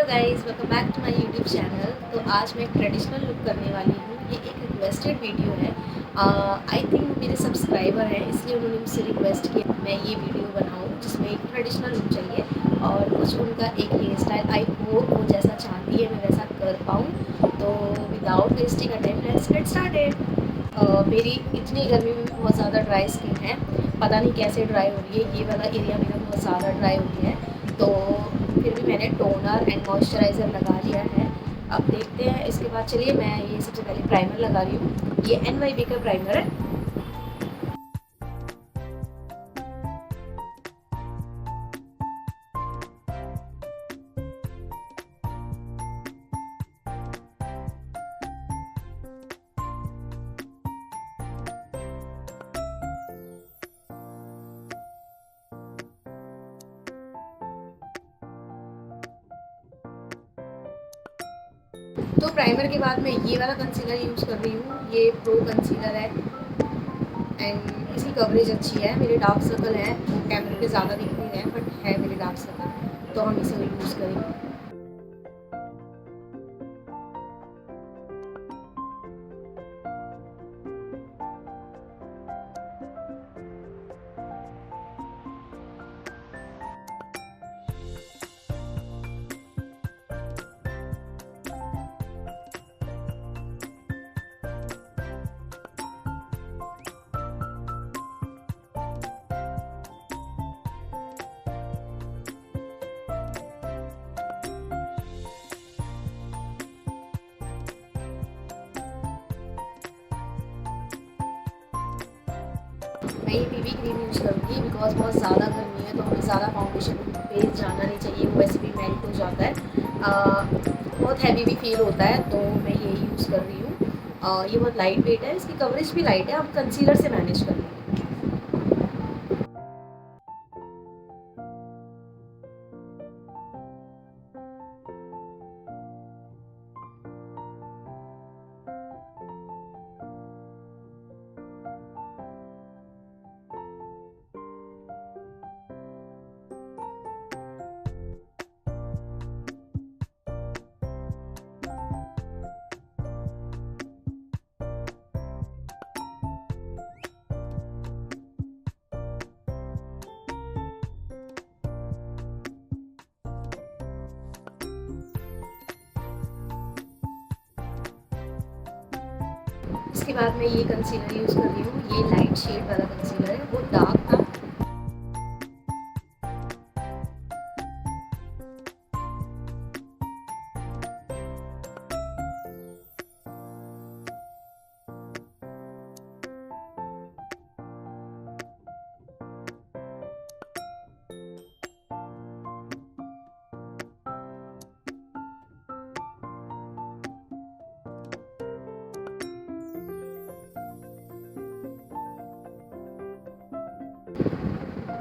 Hello guys, welcome back to my YouTube channel. तो आज मैं एक ट्रेडिशनल लुक करने वाली हूँ। ये एक रिक्वेस्टेड वीडियो है। आई थिंक मेरे सब्सक्राइबर हैं, इसलिए उन्होंने मुझसे रिक्वेस्ट किया मैं ये वीडियो बनाऊँ जिसमें एक ट्रेडिशनल लुक चाहिए और कुछ उनका एक हेयर स्टाइल। आई होप वो जैसा चाहती है मैं वैसा कर पाऊँ। तो without wasting a time let's get started. मेरी इतनी गर्मी में भी बहुत ज़्यादा ड्राई स्किन है, पता नहीं कैसे ड्राई हो रही है। ये वाला एरिया मेरा बहुत ज़्यादा ड्राई हो गया है, तो फिर भी मैंने टोनर एंड मॉइस्चराइज़र लगा लिया है। अब देखते हैं इसके बाद। चलिए मैं ये सबसे पहले प्राइमर लगा रही हूँ। ये NYB का प्राइमर है। तो प्राइमर के बाद मैं ये वाला कंसीलर यूज़ कर रही हूँ। ये प्रो कंसीलर है एंड इसकी कवरेज अच्छी है। मेरे डार्क सर्कल हैं, वो कैमरे पे ज़्यादा दिख नहीं रहे हैं बट है मेरे डार्क सर्कल, तो हम इसे यूज़ करेंगे। मैं ये BB क्रीम यूज़ करूँगी बिकॉज बहुत ज़्यादा गर्मी है, तो हमें ज़्यादा फाउंडेशन पे जाना नहीं चाहिए, वो वैसे भी मेल्ट हो जाता है। बहुत हैवी भी फील होता है, तो मैं ये यूज़ कर रही हूँ। ये बहुत लाइट वेट है, इसकी कवरेज भी लाइट है। आप कंसीलर से मैनेज कर लेंगे। इसके बाद मैं ये कंसीलर यूज़ कर रही हूँ। ये लाइट शेड वाला कंसीलर है, वो डार्क था।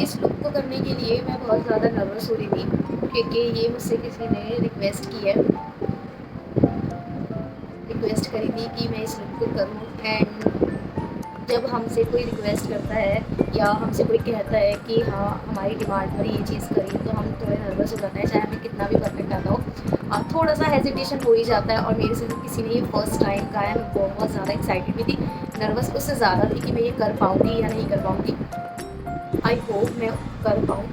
इस लुक को करने के लिए मैं बहुत ज़्यादा नर्वस हो रही थी, क्योंकि ये मुझसे किसी ने रिक्वेस्ट की है, रिक्वेस्ट करी थी कि मैं इस लुक को करूँ। एंड जब हमसे कोई रिक्वेस्ट करता है या हमसे कोई कहता है कि हाँ हमारी डिमांड पर ये चीज़ करिए, तो हम थोड़े नर्वस हो जाते हैं, चाहे हमें कितना भी परफेक्ट आता हो। थोड़ा सा हेजिटेशन हो ही जाता है। और मेरे से किसी ने ये फर्स्ट टाइम कहा है, मैं बहुत ज़्यादा एक्साइटेड भी थी, नर्वस उससे ज़्यादा थी कि मैं ये कर पाऊँगी या नहीं कर पाऊँगी। आई होप मैं कर पाऊँ।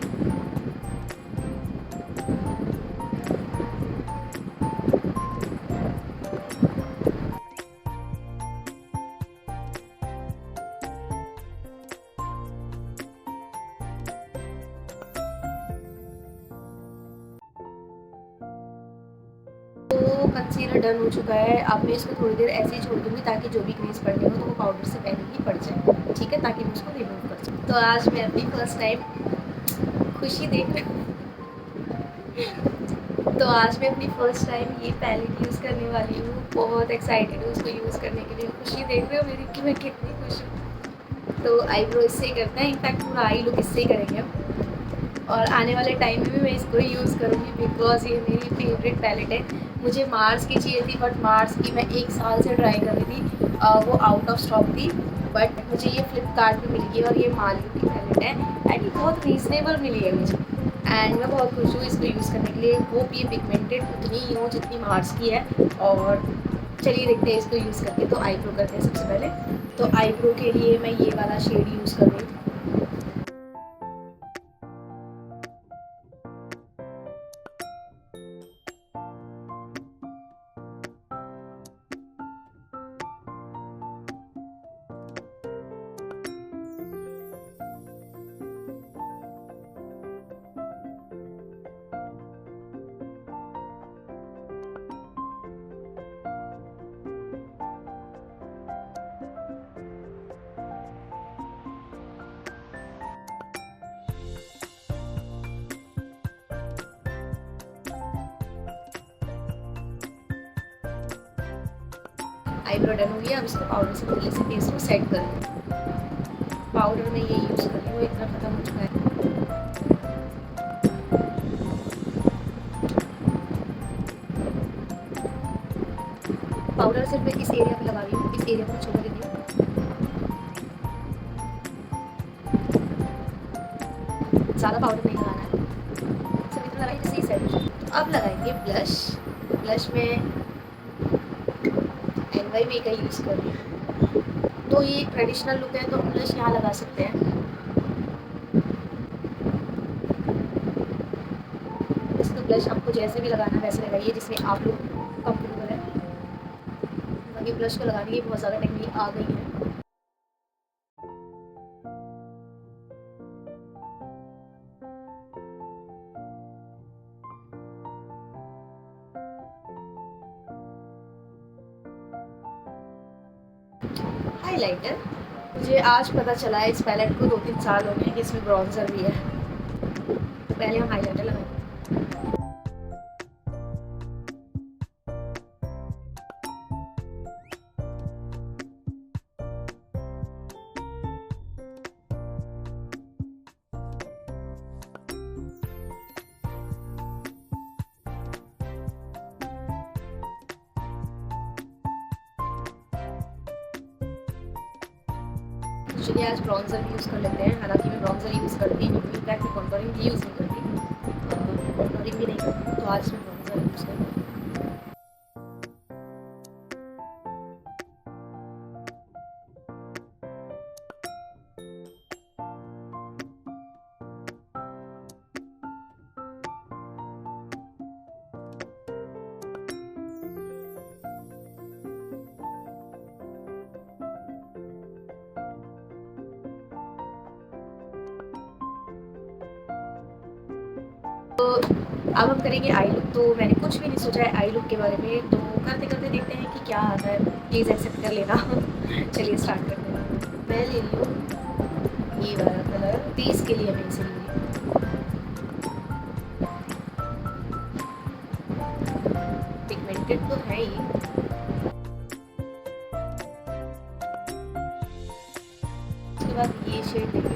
तो कंसीलर डन हो चुका है। अब मैं इसको थोड़ी देर ऐसे ही छोड़ दूँगी ताकि जो भी ग्रेस पड़नी हो तो वो पाउडर से पहले ही पड़ जाए, ठीक है, ताकि मैं उसको रिमूव कर सकूँ। तो आज मैं अपनी फर्स्ट टाइम खुशी देख रही हूँ। तो आज मैं अपनी फर्स्ट टाइम ये पैलेट यूज़ करने वाली हूँ। बहुत एक्साइटेड हूँ उसको यूज़ करने के लिए। खुशी देख रहे हो मेरी कि मैं कितनी खुश हूँ। तो आईब्रो इससे ही करते हैं, इनफैक्ट पूरा आई लुक इससे ही करेंगे हम। और आने वाले टाइम में भी मैं इसको ही यूज़ करूँगी बिकॉज ये मेरी फेवरेट पैलेट है। मुझे मार्स की चाहिए थी, बट मार्स की मैं 1 साल से ट्राई कर रही थी, वो आउट ऑफ स्टॉक थी। बट मुझे ये फ्लिपकार्ट पे मिल गई और ये मालियो की पैलेट है एंड ये बहुत रीज़नेबल मिली है मुझे। एंड मैं बहुत खुश हूँ इसको यूज़ करने के लिए। होप ये पिगमेंटेड उतनी ही हो जितनी मार्स की है। और चलिए देखते हैं इसको यूज़ करके। तो आईब्रो करते हैं सबसे पहले। तो आईब्रो के लिए मैं ये वाला शेड यूज़ कर रही हूँ। आईब्रो डन हो गया। अब इसको पाउडर से पहले से फेस को सेट कर लूँ। पाउडर में ये यूज़ कर रही हूँ, इतना ख़त्म हो चुका है। पाउडर सिर्फ मैं इस एरिया पे लगा रही हूँ, इस एरिया को छोड़ देती हूँ। ज़्यादा पाउडर नहीं लगाना है, सिर्फ इतना लगाइए जिससे ही सेट हो। तो अब लगाएंगे ब्लश। ब्लश में NYB का यूज़ कर रही हूँ। तो ये ट्रेडिशनल लुक है तो ब्लश यहाँ लगा सकते हैं। इसका ब्लश आपको जैसे भी लगाना है वैसे लगाइए जिसमें आप लोग कंफर्टेबल है। बाकी ब्लश को लगाने की बहुत ज़्यादा टेक्निक आ गई है। हाइलाइटर, मुझे आज पता चला है इस पैलेट को 2-3 साल हो गए कि इसमें ब्रॉन्जर भी है। तो पहले हम हाइलाइटर लगाएंगे। चलिए आज ब्राउज़र भी यूज़ कर लेते हैं। हालांकि मैं ब्राउज़र यूज़ करती नहीं हूँ, इनफैक्ट मैं कॉन्टोरिंग भी यूज़ नहीं करती, कॉन्टोरिंग भी नहीं करती। तो आज मैं ब्राउज़र यूज़ करती हूँ। तो अब हम करेंगे आई लुक। तो मैंने कुछ भी नहीं सोचा है आई लुक के बारे में, तो करते करते देखते हैं कि क्या आता है। प्लीज़ एक्सेप्ट कर लेना। चलिए स्टार्ट करते हैं। मैं ले रही हूँ ये वाला कलर, फेस के लिए मैं इसे ले रही हूँ। पिगमेंटेड तो है ही। उसके बाद ये शेड लेंगे।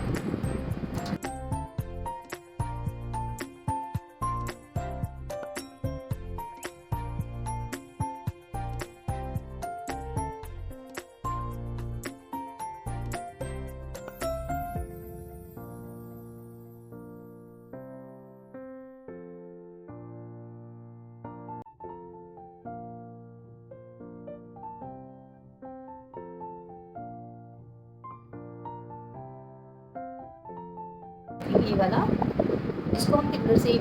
ये वाला, इसको हम फिंगर से ही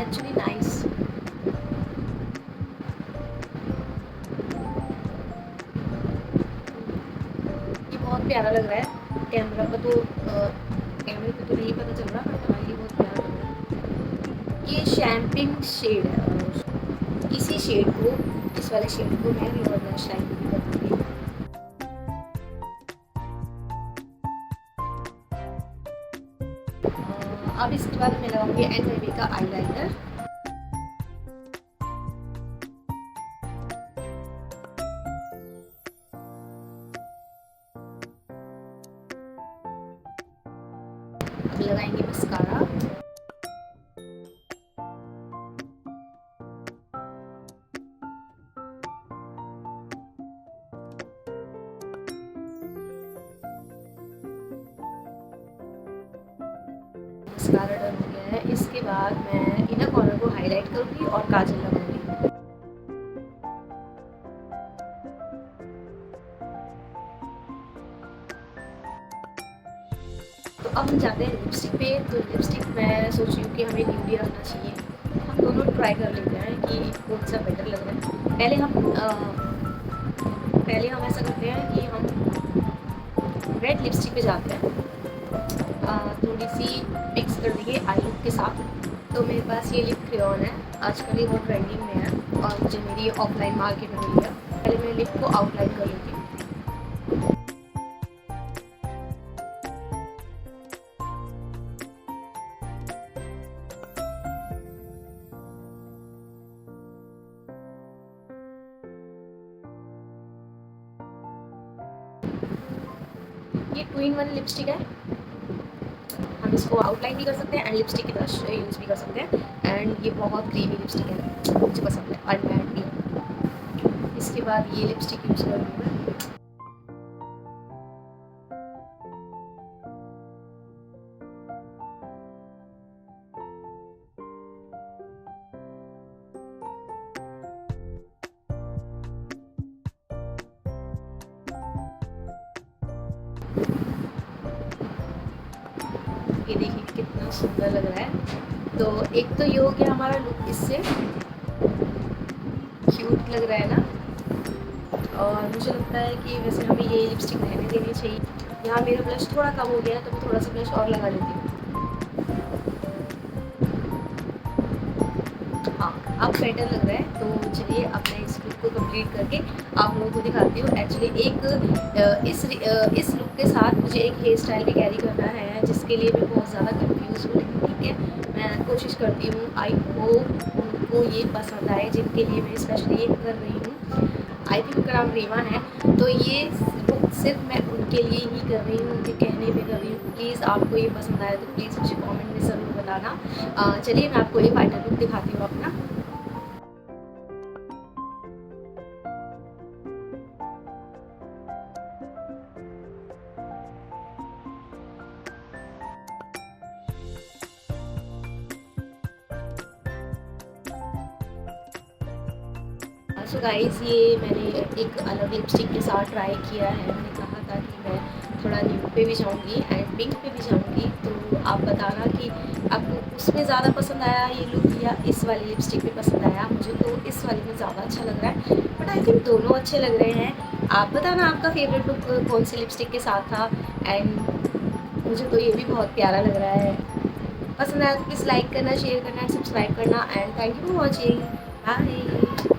एक्चुअली नाइस। ये बहुत प्यारा लग रहा है। कैमरा पर तो कैमरे पे तो नहीं पता चल रहा, बट हाँ ये बहुत प्यारा लग रहा है। ये शैम्पिंग शेड है। इसी शेड को, इस वाले शेड को मैं भी और शाइन करूँगी। अब इसके बाद मैं लगाऊंगी NYB का आईलाइनर। अब लगाएंगे मस्कारा। मस्कारा डन हो गया है। इसके बाद मैं इनर कॉर्नर को हाईलाइट करूँगी और काजल लगाऊंगी। तो अब हम जाते हैं लिपस्टिक पे। तो लिपस्टिक मैं सोच रही हूँ कि हमें न्यूडी रखना चाहिए। हम दोनों ट्राई कर लेते हैं कि कौन सा बेटर लग रहा है। पहले हम ऐसा करते हैं कि हम रेड लिपस्टिक पे जाते हैं। थोड़ी सी मिक्स कर देंगे आई लुक के साथ। तो मेरे पास ये लिप क्रेयॉन है, आजकल ये बहुत ट्रेंडिंग में है और मुझे मेरी ऑफलाइन मार्केट में मिली है। पहले मैं लिप को आउटलाइन कर लेती हूँ। ये 2-in-1 लिपस्टिक है। हम इसको आउटलाइन भी कर सकते हैं एंड लिपस्टिक की तरह यूज़ भी कर सकते हैं। एंड ये बहुत क्रीमी लिपस्टिक है, मुझे पसंद है अनमैट भी। इसके बाद ये लिपस्टिक यूज़ करूँगी मैं। ये देखिए कितना सुंदर लग रहा है। तो एक तो ये हो गया हमारा लुक, इससे क्यूट लग रहा है ना। और मुझे लगता है कि वैसे हमें ये लिपस्टिक रहने देनी चाहिए। यहाँ मेरा ब्लश थोड़ा कम हो गया है तो मैं थोड़ा सा ब्लश और लगा लेती हूँ। हाँ, अब बेटर लग रहा है। तो चलिए अब मैं इस लुक को कंप्लीट करके आप लोगों को दिखाती हूँ। एक्चुअली इस लुक के साथ मुझे एक हेयर स्टाइल भी कैरी करना है, जिसके लिए मैं बहुत ज़्यादा कंफ्यूज हूँ। ठीक है, मैं कोशिश करती हूँ। आई होप उनको ये पसंद आए जिनके लिए मैं स्पेशली ये कर रही हूँ। आई थिंक उनका नाम रीमा है। तो ये लुक सिर्फ मैं उनके लिए ही कर रही हूँ, उनके कहने पे कर रही हूँ। प्लीज़ आपको ये पसंद आए तो प्लीज़ मुझे कमेंट में ज़रूर बताना। चलिए मैं आपको ये फाइनल लुक दिखाती हूँ अपना। सो गाइज़, ये मैंने एक अलग लिपस्टिक के साथ ट्राई किया है। मैंने कहा था कि मैं थोड़ा न्यूड पे भी जाऊँगी एंड पिंक पे भी जाऊँगी। तो आप बताना कि आपको उसमें ज़्यादा पसंद आया ये लुक या इस वाली लिपस्टिक पे पसंद आया। मुझे तो इस वाली में ज़्यादा अच्छा लग रहा है, बट आई थिंक दोनों अच्छे लग रहे हैं। आप बताना आपका फेवरेट लुक कौन सी लिपस्टिक के साथ था। एंड मुझे तो ये भी बहुत प्यारा लग रहा है। पसंद आया तो प्लीज़ लाइक करना, शेयर करना एंड सब्सक्राइब करना। And thank you for watching. Bye.